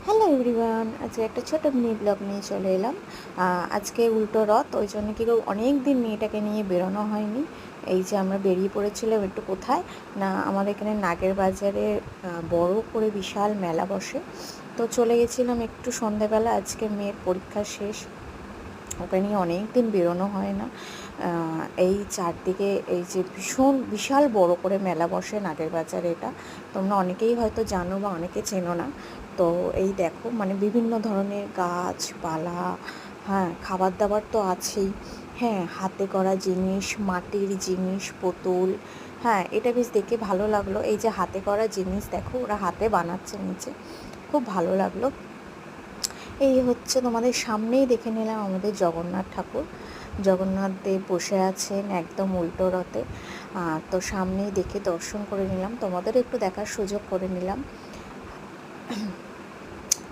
Hello everyone, আজকে একটা ছোট মিনি ব্লগ নিয়ে চলে এলাম। আজকে উল্টো রথ, ওই জন্য কি অনেক দিন মেয়েটাকে নিয়ে বেরোনো হয়নি। এই যে আমরা বেরিয়ে পড়েছিলাম একটু কোথায় না, আমাদের এখানে নাগের বাজারে বড় করে বিশাল মেলা বসে। তো চলে গেছিলাম একটু সন্ধ্যাবেলা, আজকে মেয়ের পরীক্ষা শেষ, ওকে নিয়ে অনেক দিন বেরোনো হয় না। এই চারদিকে এই যে ভীষণ বিশাল বড় করে মেলা বসে নাগের বাজারে, এটা তোমরা অনেকেই হয়তো জানো বা অনেকে চেনো না। তো এই দেখো, মানে বিভিন্ন ধরনের গাছপালা, হ্যাঁ খাবার দাবার তো আছেই, হ্যাঁ হাতে করা জিনিস, মাটির জিনিস, পুতুল, হ্যাঁ এটা বেশ দেখে ভালো লাগলো। এই যে হাতে করা জিনিস দেখো, ওরা হাতে বানাচ্ছে নিচে, খুব ভালো লাগলো। এই হচ্ছে তোমাদের সামনেই দেখে নিলাম আমাদের জগন্নাথ ঠাকুর, জগন্নাথ দেব বসে আছেন একদম উল্টো রথে। তো সামনেই দেখে দর্শন করে নিলাম, তোমাদেরও একটু দেখার সুযোগ করে নিলাম।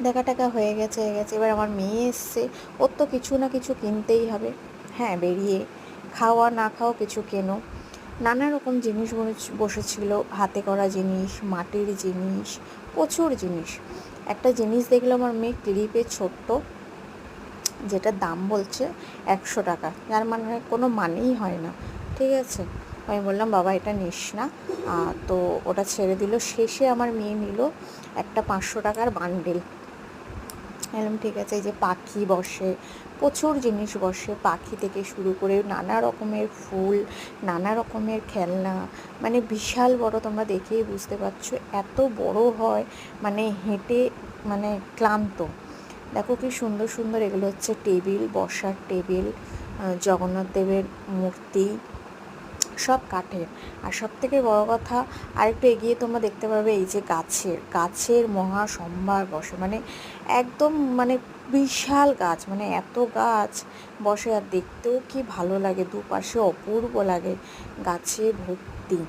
দেখা টাকা হয়ে গেছে। এবার আমার মেয়ে এসছে, ওর তো কিছু না কিছু কিনতেই হবে। হ্যাঁ, বেরিয়ে খাওয়া না খাও কিছু কেনো। নানা রকম জিনিস বসেছিল, হাতে করা জিনিস, মাটির জিনিস, প্রচুর জিনিস। একটা জিনিস দেখলাম আমার মেয়ে, ক্লিপে ছোট্ট, যেটার দাম বলছে 100 টাকা, যার মানে কোনো মানেই হয় না। ঠিক আছে, আমি বললাম বাবা এটা নিস না। তো ওটা ছেড়ে দিল। শেষে আমার মেয়ে নিল একটা 500 টাকার বান্ডেল। এরকম ঠিক আছে। এই যে পাখি বসে, প্রচুর জিনিস বসে, পাখি থেকে শুরু করে নানা রকমের ফুল, নানা রকমের খেলনা, মানে বিশাল বড়, তোমরা দেখেই বুঝতে পারছো এত বড় হয়, মানে হেঁটে মানে ক্লান্ত। দেখো কি সুন্দর সুন্দর, এগুলো হচ্ছে টেবিল, বসার টেবিল, জগন্নাথ দেবের মূর্তি, সব কাঠের। আর সব থেকে বড়ো কথা, আরেকটু এগিয়ে তোমরা দেখতে পাবে এই যে গাছের মহা সম্ভার বসে, মানে একদম মানে বিশাল গাছ, মানে এত গাছ বসে, আর দেখতেও কি ভালো লাগে, দুপাশে অপূর্ব লাগে, গাছে ভর্তি।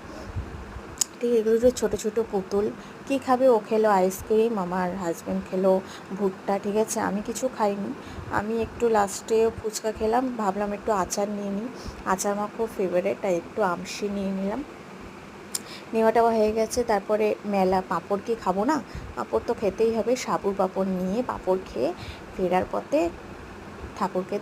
ঠিক এগুলো যে ছোটো ছোটো পুতুল। কী খাবে? ও খেলো আইসক্রিম, আমার হাজব্যান্ড খেলো ভুট্টা। ঠিক আছে, আমি কিছু খাইনি, আমি একটু লাস্টে ফুচকা খেলাম, ভাবলাম একটু আচার নিয়ে নিই, আচার আমার খুব ফেভারেট, তাই একটু আমশি নিয়ে নিলাম। নেওয়াটা হয়ে গেছে। তারপরে মেলা, পাঁপড় কি খাবো না? পাঁপড় তো খেতেই হবে। সাবুর পাঁপড় নিয়ে পাঁপড় খেয়ে ফেরার পথে ঠাকুরকে